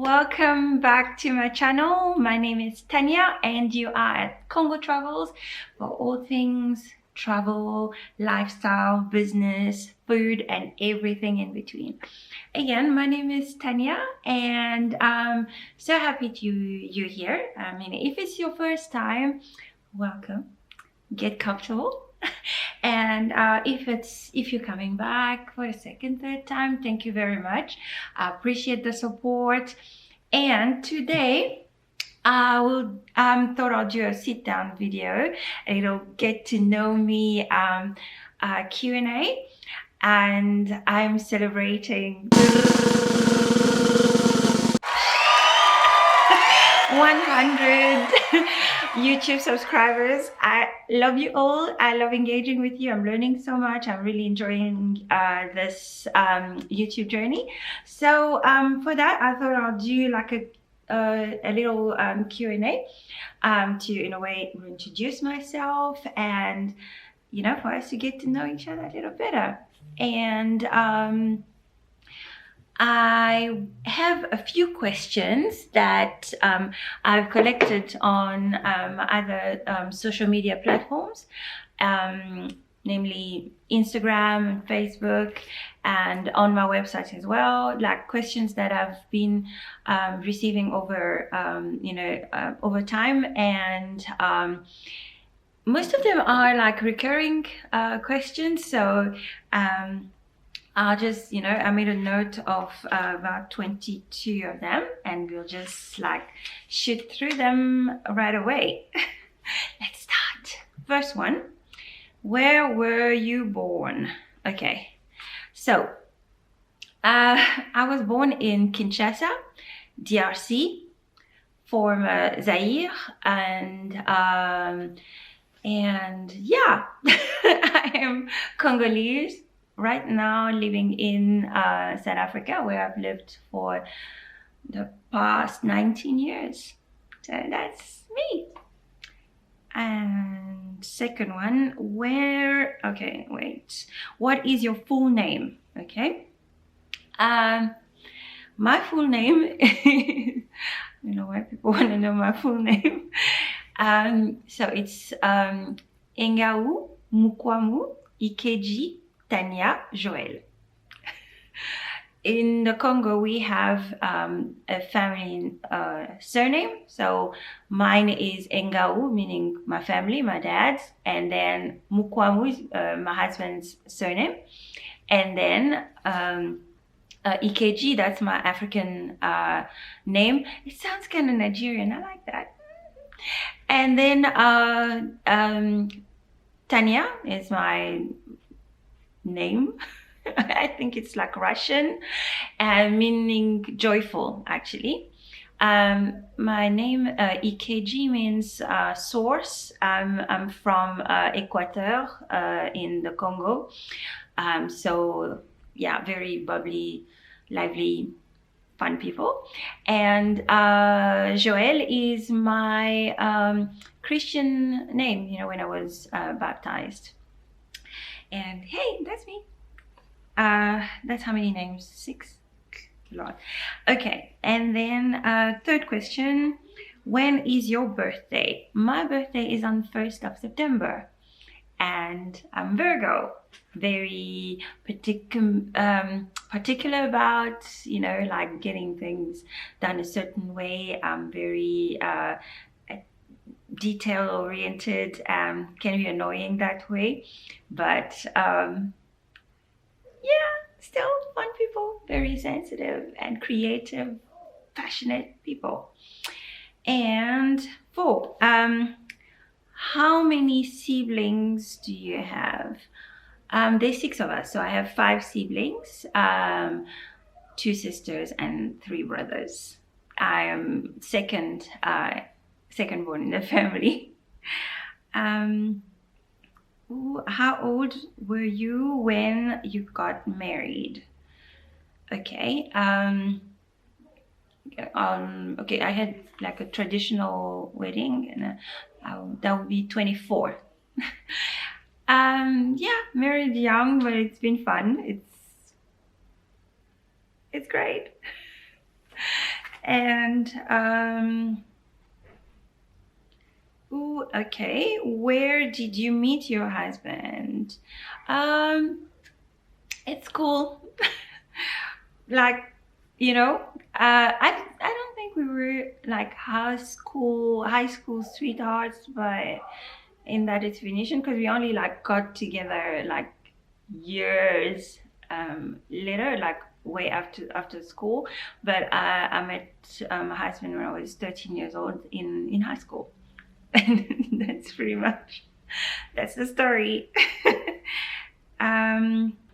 welcome back to my channel. My name is Tanya and you are at KongoTravels for all things travel, lifestyle, business, food, and everything in between. Again, my name is Tanya and I'm so happy you're here. I mean, if it's your first time, welcome. Get comfortable. And if you're coming back for a second, third time, thank you very much. I appreciate the support. And today I will thought I'll do a sit down video. It'll get to know me Q&A, and I'm celebrating 100 YouTube subscribers. I love you all. I love engaging with you. I'm learning so much. I'm really enjoying this YouTube journey. So for that, I thought I'll do like a little Q&A to, in a way, introduce myself and, you know, for us to get to know each other a little better. And I have a few questions that I've collected on other social media platforms, namely Instagram and Facebook, and on my website as well, like questions that I've been receiving over, over time. And most of them are like recurring questions. So I'll just, I made a note of about 22 of them, and we'll just like shoot through them right away. Let's start. First one, where were you born? Okay, so I was born in Kinshasa, DRC, former Zaire, and yeah, I am Congolese. Right now living in South Africa, where I've lived for the past 19 years. So that's me. And second one, what is your full name? Okay. My full name, I don't know why people want to know my full name. So it's Engau Mukwamu Ikeji Tanya Joel. In the Congo, we have a family surname. So mine is Engau, meaning my family, my dad's, and then Mukwamu is my husband's surname, and then Ikeji, that's my African name. It sounds kind of Nigerian. I like that. And then Tanya is my name. I think it's like Russian, meaning joyful, actually. My name EKG means source. I'm from Equateur in the Congo. So yeah, very bubbly, lively, fun people. And Joël is my Christian name, when I was baptized. And hey, that's me. That's how many names? 6? A lot. Okay, and then third question, when is your birthday? My birthday is on the 1st of September, and I'm Virgo. Very particular about, like getting things done a certain way. I'm very detail oriented, can be annoying that way, but yeah, still fun people, very sensitive and creative, passionate people. And 4, how many siblings do you have? There's 6 of us, so I have 5 siblings, 2 sisters and 3 brothers. I am second born in the family. How old were you when you got married? Okay. Okay, I had like a traditional wedding, and that would be 24. Yeah, married young, but it's been fun. It's great. And ooh, okay, where did you meet your husband? Um, it's cool. Like, I don't think we were like high school sweethearts, but in that definition, because we only like got together like years later, like way after school. But I met my husband when I was 13 years old in high school. And that's pretty much that's the story.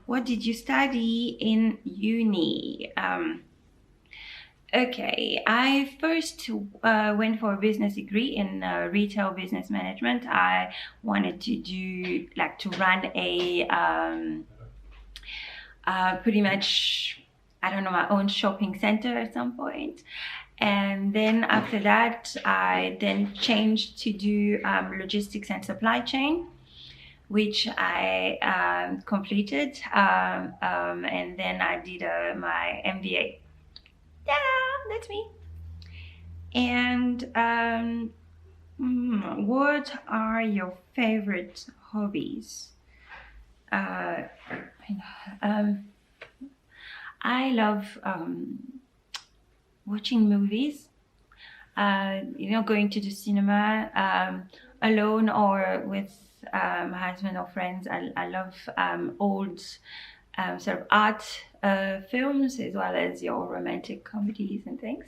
What did you study in uni? Okay, I first went for a business degree in retail business management. I wanted to do like to run a pretty much, I don't know, my own shopping center at some point. And then after that, I then changed to do logistics and supply chain, which I completed. And then I did my MBA. Yeah, that's me. And what are your favorite hobbies? Uh, um, I love watching movies. Going to the cinema alone or with my husband or friends. I love old sort of art films as well as your romantic comedies and things.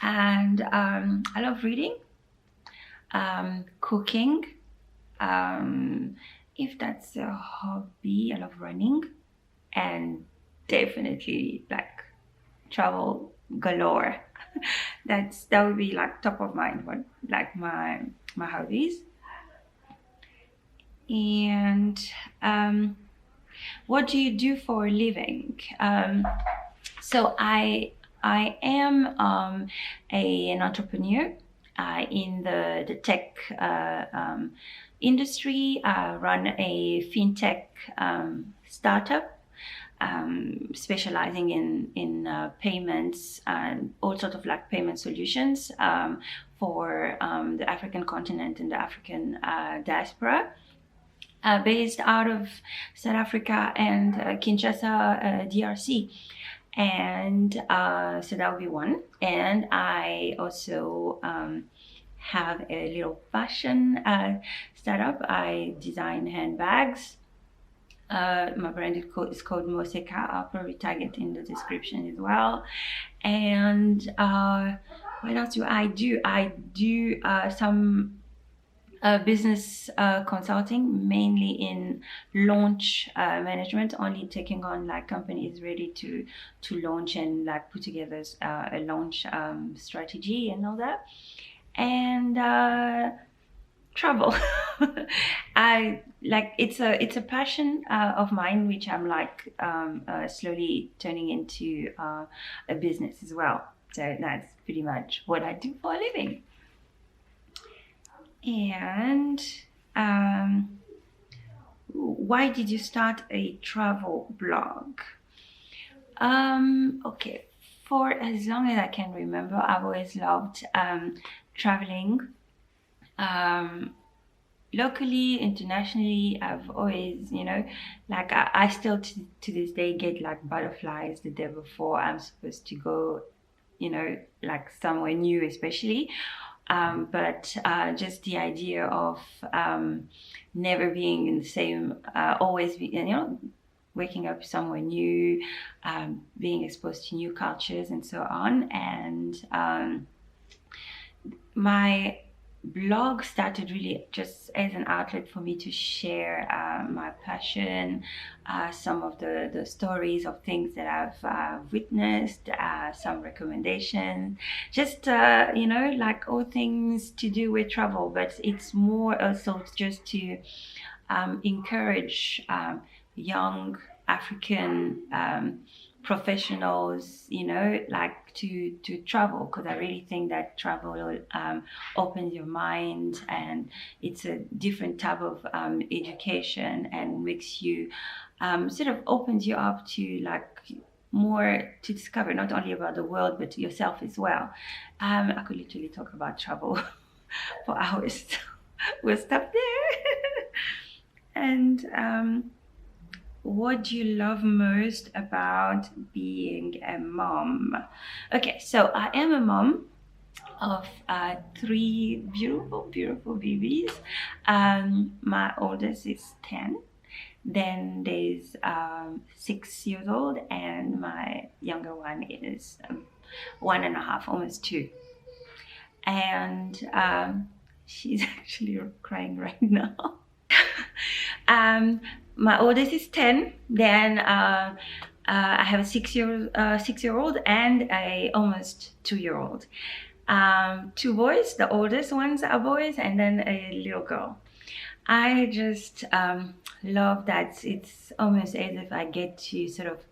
And I love reading, cooking. Um, if that's a hobby, I love running and definitely like travel galore. That would be like top of mind, what like my hobbies. And what do you do for a living? So I am an entrepreneur in the tech industry. I run a fintech startup specializing in payments and all sorts of like payment solutions for the African continent and the African diaspora. Based out of South Africa and Kinshasa, DRC. And so that would be one. And I also have a little fashion startup. I design handbags. My brand is called Moseka. I'll probably tag it in the description as well. And what else do I do? I do some business consulting, mainly in launch management, only taking on like companies ready to launch and like put together a launch strategy and all that. And travel. I like it's a passion of mine, which I'm like slowly turning into a business as well. So that's pretty much what I do for a living. And why did you start a travel blog? Okay, for as long as I can remember, I've always loved traveling. Locally, internationally, I've always, like I still to this day get like butterflies the day before I'm supposed to go, like somewhere new, especially. But just the idea of never being in the same, always be, waking up somewhere new, being exposed to new cultures and so on. And my blog started really just as an outlet for me to share my passion, some of the stories of things that I've witnessed, some recommendations, just like all things to do with travel. But it's more also just to encourage young African professionals, like to travel, because I really think that travel opens your mind, and it's a different type of education, and makes you sort of opens you up to like more to discover, not only about the world, but yourself as well. I could literally talk about travel for hours. We'll stop there. And what do you love most about being a mom? Okay, so I am a mom of three beautiful, beautiful babies. My oldest is 10. Then there's 6 years old, and my younger one is 1.5, almost 2. And she's actually crying right now. My oldest is 10. Then I have a 6-year-old and a almost 2-year-old. 2 boys. The oldest ones are boys, and then a little girl. I just love that it's almost as if I get to sort of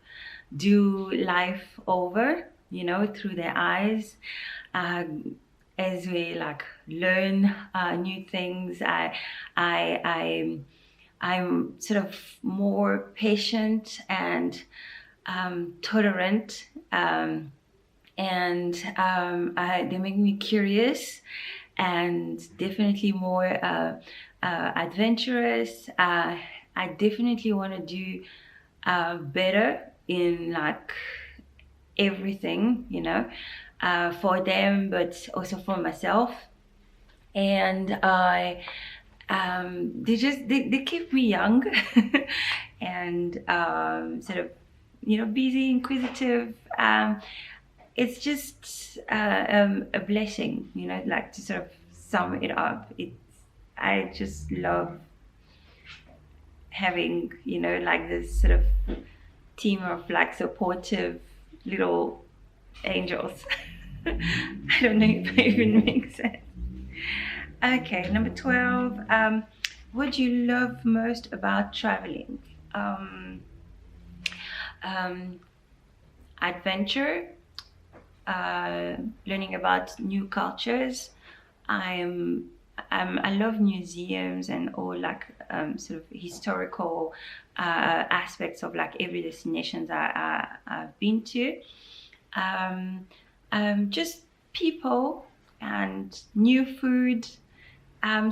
do life over, through their eyes. As we like learn new things, I'm sort of more patient and tolerant, and they make me curious and definitely more adventurous. I definitely want to do better in like everything, for them, but also for myself. And they keep me young and sort of busy, inquisitive. It's just a blessing, like to sort of sum it up. I just love having like this sort of team of like supportive little angels. I don't know if I even make sense. Okay, number 12. What do you love most about traveling? Adventure, learning about new cultures. I love museums and all like sort of historical aspects of like every destinations I've been to. Just people and new food.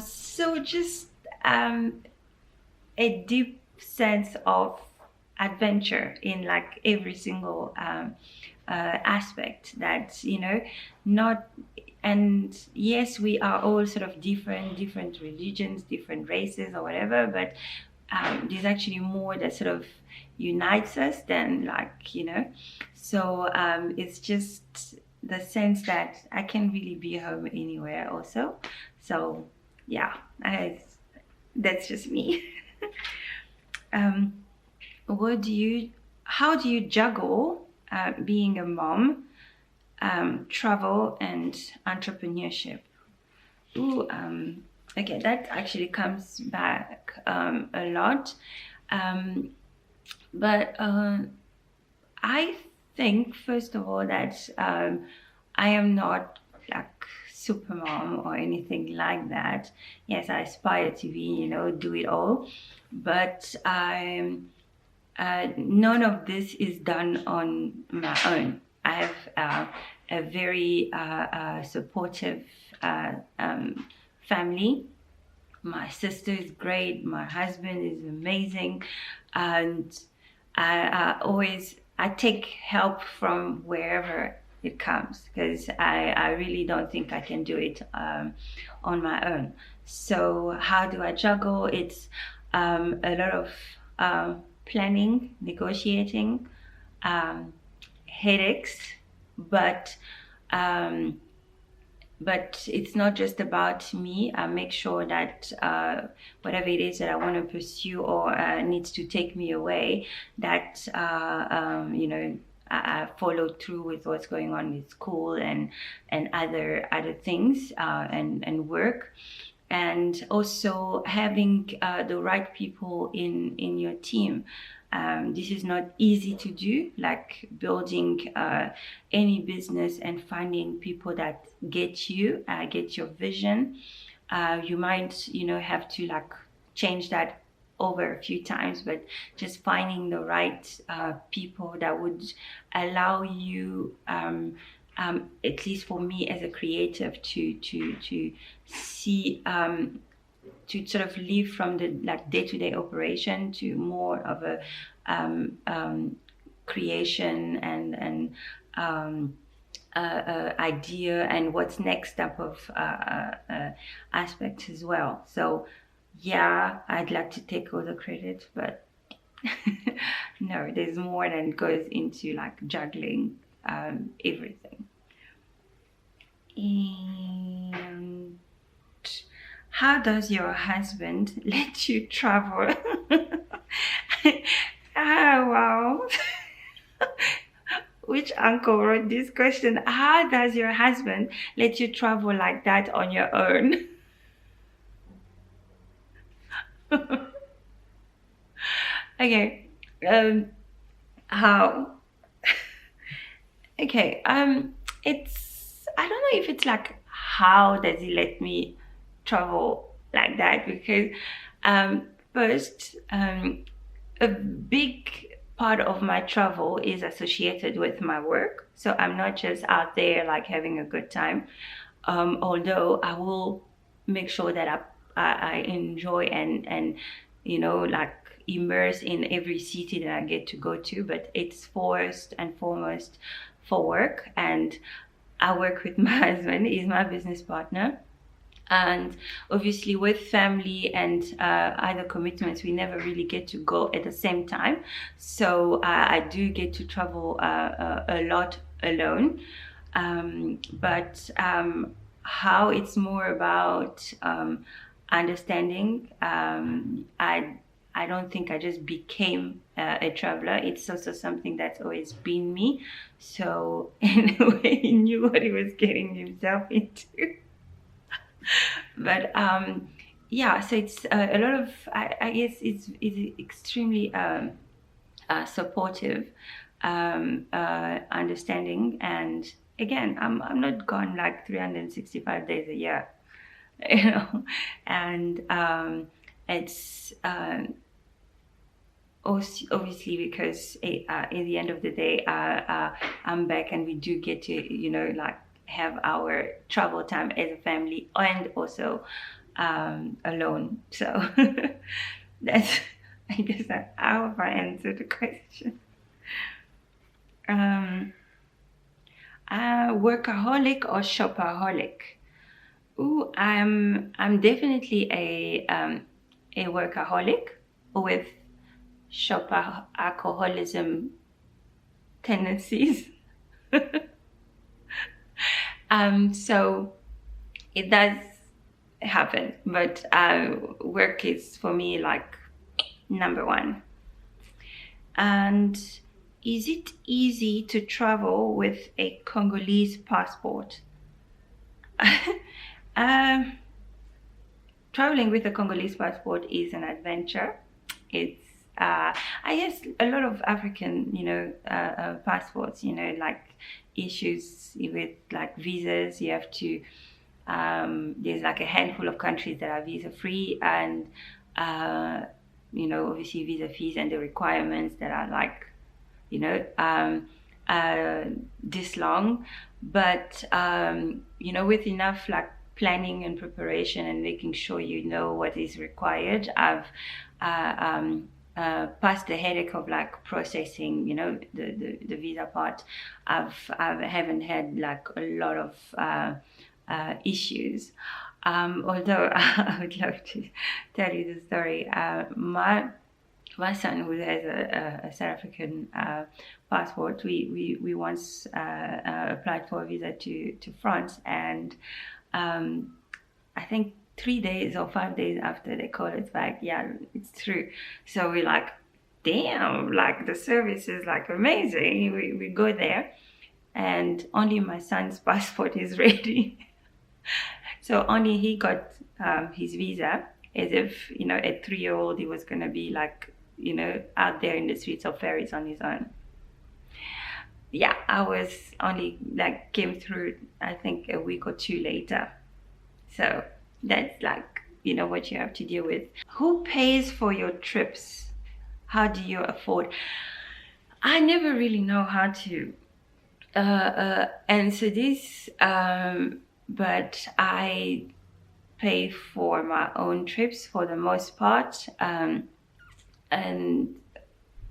So just a deep sense of adventure in like every single aspect that not. And yes, we are all sort of different religions, different races or whatever, but there's actually more that sort of unites us than like so it's just the sense that I can really be home anywhere also. So yeah, that's just me. How do you juggle being a mom, travel, and entrepreneurship? Okay, that actually comes back a lot. But I think, first of all, that I am not like super mom or anything like that. Yes, I aspire to be, do it all. But none of this is done on my own. I have a very supportive family. My sister is great. My husband is amazing, and I take help from wherever it comes, because I really don't think I can do it on my own. So how do I juggle? It's a lot of planning, negotiating, headaches, but it's not just about me. I make sure that whatever it is that I want to pursue or needs to take me away, that I follow through with what's going on with school and other things and work. And also having the right people in your team. This is not easy to do, like building any business and finding people that get your vision. You might have to like change that over a few times, but just finding the right people that would allow you, at least for me as a creative, to see, to sort of live from the like day-to-day operation to more of a creation and idea and what's next type of aspects as well. So yeah, I'd like to take all the credit, but no, there's more than goes into like juggling everything. And how does your husband let you travel? Ah, wow. Which uncle wrote this question? How does your husband let you travel like that on your own? Okay. How? Okay. It's, I don't know if it's like how does he let me travel like that, because first, a big part of my travel is associated with my work. So I'm not just out there like having a good time. Although I will make sure that I enjoy and like immerse in every city that I get to go to. But it's first and foremost for work, and I work with my husband. He's my business partner. And obviously with family and other commitments, we never really get to go at the same time. So I do get to travel a lot alone. But how it's more about understanding. I don't think I just became a traveler. It's also something that's always been me. So in a way, he knew what he was getting himself into. But yeah, so it's a lot of, I guess it's extremely supportive, understanding, and again, I'm not gone like 365 days a year, and it's obviously because at the end of the day, I'm back, and we do get to like have our travel time as a family, and also alone. So that's, I guess, I hope I answered the question. Workaholic or shopaholic? Ooh, I'm definitely a workaholic with shopper alcoholism tendencies. So it does happen, but work is for me like number one. And is it easy to travel with a Congolese passport? um, Traveling with a Congolese passport is an adventure. It's I guess a lot of African, passports, like issues with like visas. You have to. There's like a handful of countries that are visa free, and obviously visa fees and the requirements that are like, this long. But with enough like planning and preparation and making sure you know what is required, I've past the headache of like processing, the visa part. I haven't had like a lot of issues. Although I would love to tell you the story. My son, who has a South African passport, we once applied for a visa to France, and I think 3 days or 5 days after they called us back, yeah, it's true. So we're like, damn, like the service is like amazing. We go there, and only my son's passport is ready. So only he got his visa, as if a 3-year-old, he was gonna be like out there in the streets of Paris on his own. Yeah, I was only like came through I think a week or two later. So that's like you know what you have to deal with. Who pays for your trips? How do you afford? I never really know how to answer this, but I pay for my own trips for the most part, and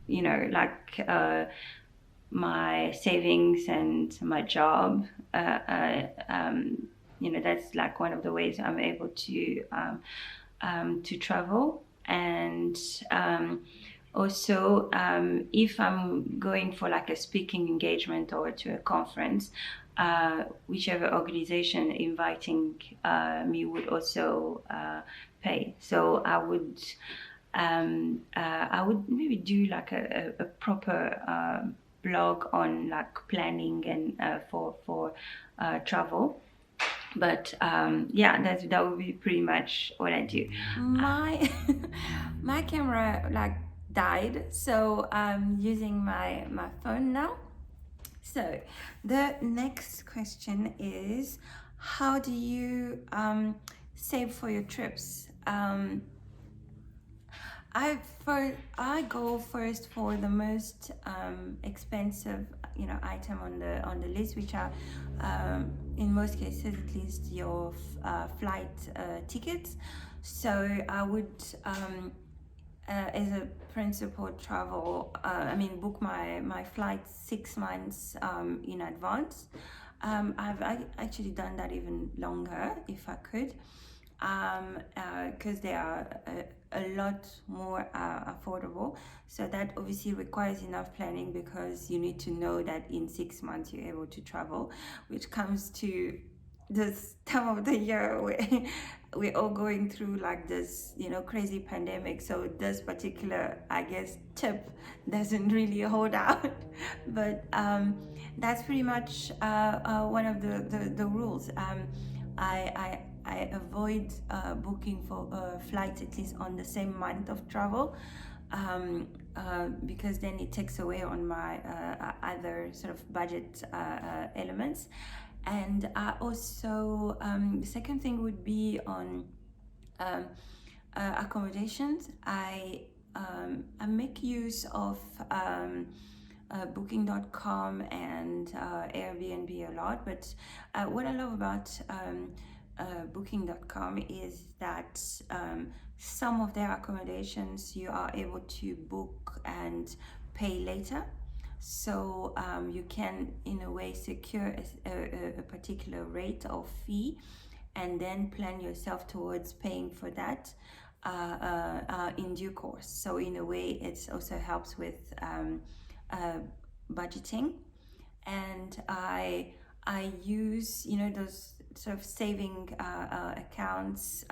you know, like my savings and my job. You know, that's like one of the ways I'm able to travel. And also, if I'm going for like a speaking engagement or to a conference, whichever organization inviting me would also pay. So I would maybe do like a proper blog on like planning and for travel. But yeah, that would be pretty much what I do. My my camera like died, so I'm using my phone now. So the next question is, how do you save for your trips? I go first for the most expensive, you know, item on the list, which are in most cases at least your flight tickets. So I would as a principal travel, I mean, book my flights 6 months in advance. I've actually done that even longer if I could, because they are a lot more affordable. So that obviously requires enough planning, because you need to know that in 6 months you're able to travel, which comes to this time of the year where we're all going through like this, you know, crazy pandemic. So this particular, I guess, tip doesn't really hold out. But that's pretty much one of the rules. I avoid booking for flights at least on the same month of travel, because then it takes away on my other sort of budget elements. And also, the second thing would be on um, accommodations. I make use of booking.com and Airbnb a lot, but what I love about booking.com is that some of their accommodations you are able to book and pay later. So you can, in a way, secure a particular rate or fee, and then plan yourself towards paying for that in due course. So in a way, it also helps with budgeting. And I use, you know, those sort of saving accounts,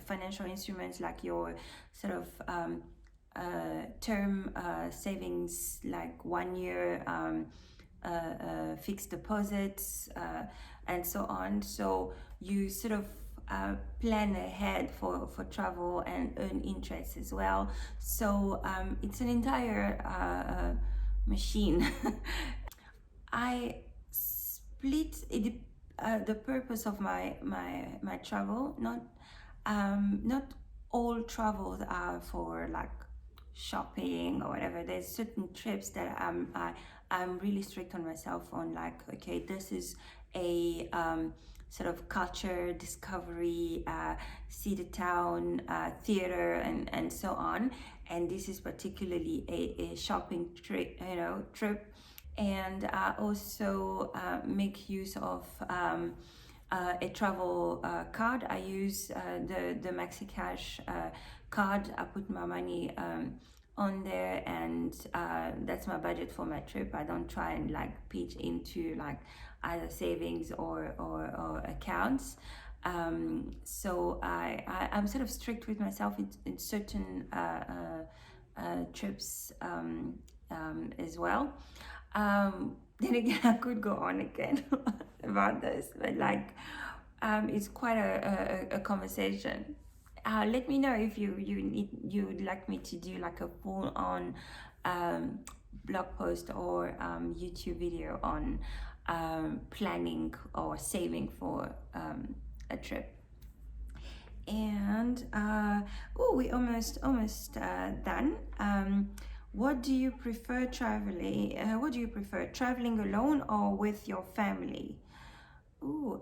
financial instruments like your sort of term savings, like 1 year fixed deposits, and so on. So you sort of plan ahead for travel and earn interest as well. So it's an entire machine. I split it, the purpose of my travel. Not all travels are for like shopping or whatever. There's certain trips that I'm really strict on myself on, like, okay, this is a sort of culture discovery, see the town, theater, and so on. And this is particularly a shopping trip, you know, trip. And also make use of a travel card. I use the MaxiCash card. I put my money on there, and that's my budget for my trip. I don't try and like pitch into like either savings or accounts. So I'm sort of strict with myself in certain trips as well. Then again, I could go on again about this, but like it's quite a conversation. Let me know if you'd like me to do like a full on blog post or YouTube video on planning or saving for a trip. And oh, we almost done. What do you prefer traveling alone or with your family? Ooh,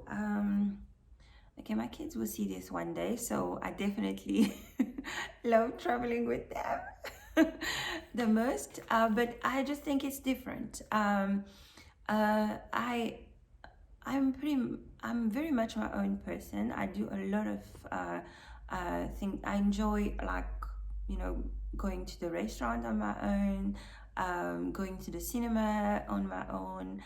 okay, my kids will see this one day, so I definitely love traveling with them the most. But I just think it's different. I I'm very much my own person. I do a lot of things. I enjoy, like, you know, going to the restaurant on my own, going to the cinema on my own,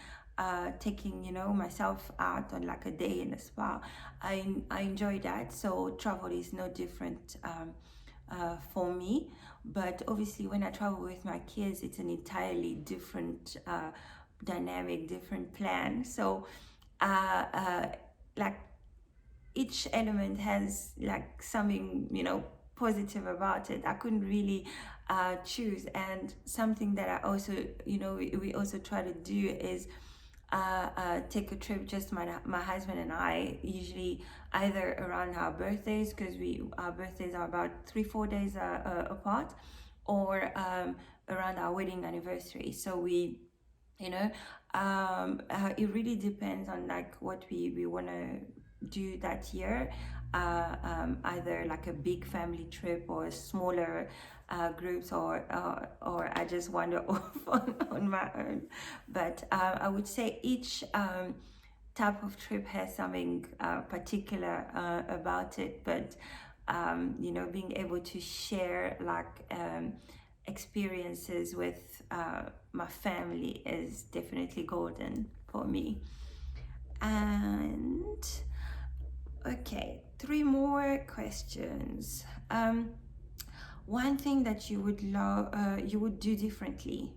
taking, you know, myself out on like a day in a spa. I enjoy that. So travel is no different for me. But obviously, when I travel with my kids, it's an entirely different dynamic, different plan. So like each element has like something, you know, positive about it. I couldn't really choose. And something that I also, you know, we also try to do is take a trip, just my husband and I, usually either around our birthdays, because our birthdays are about 3-4 days apart, or around our wedding anniversary. So we, you know, it really depends on like what we want to do that year, either like a big family trip or smaller groups, or I just wander off on my own. But I would say each type of trip has something particular about it. But you know, being able to share like experiences with my family is definitely golden for me. And okay, 3 more questions. One thing that you would you would do differently.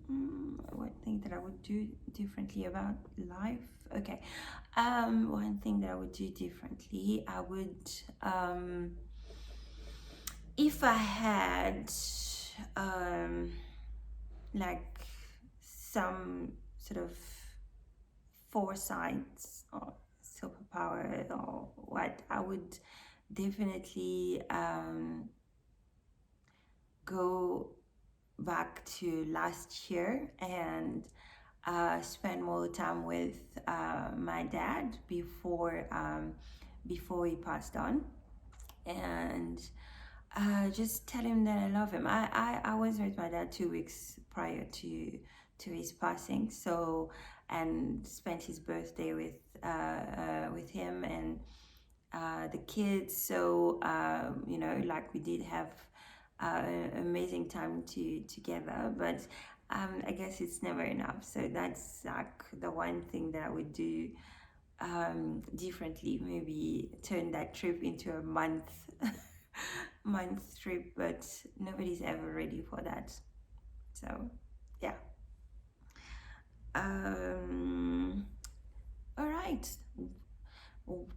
One thing that I would do differently about life. Okay, one thing that I would do differently, I would, if I had like some sort of foresight or superpower or what, I would definitely go back to last year and spend more time with my dad before he passed on, and just tell him that I love him. I was with my dad 2 weeks prior to his passing, so, and spent his birthday with him and the kids. So you know, like we did have amazing time together. But I guess it's never enough. So that's like the one thing that I would do differently. Maybe turn that trip into a month trip, but nobody's ever ready for that. So yeah. All right,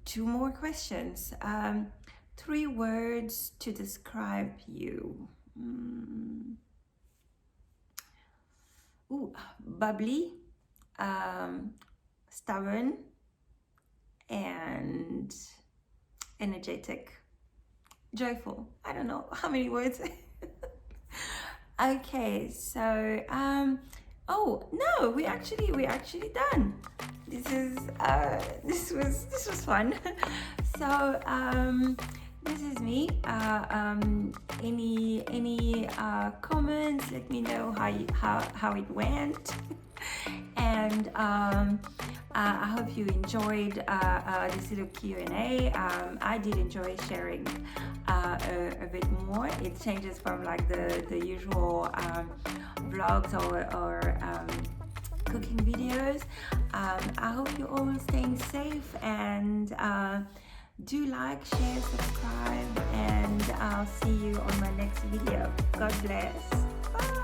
2 more questions. 3 words to describe you. Bubbly, stubborn, and energetic. Joyful. I don't know how many words. Okay, so oh no, we actually done. This was fun. So this is me. Any comments? Let me know how it went. And I hope you enjoyed this little Q&A. I did enjoy sharing a bit more. It changes from like the usual vlogs or cooking videos. I hope you're all staying safe, and do like, share, subscribe, and I'll see you on my next video. God bless. Bye.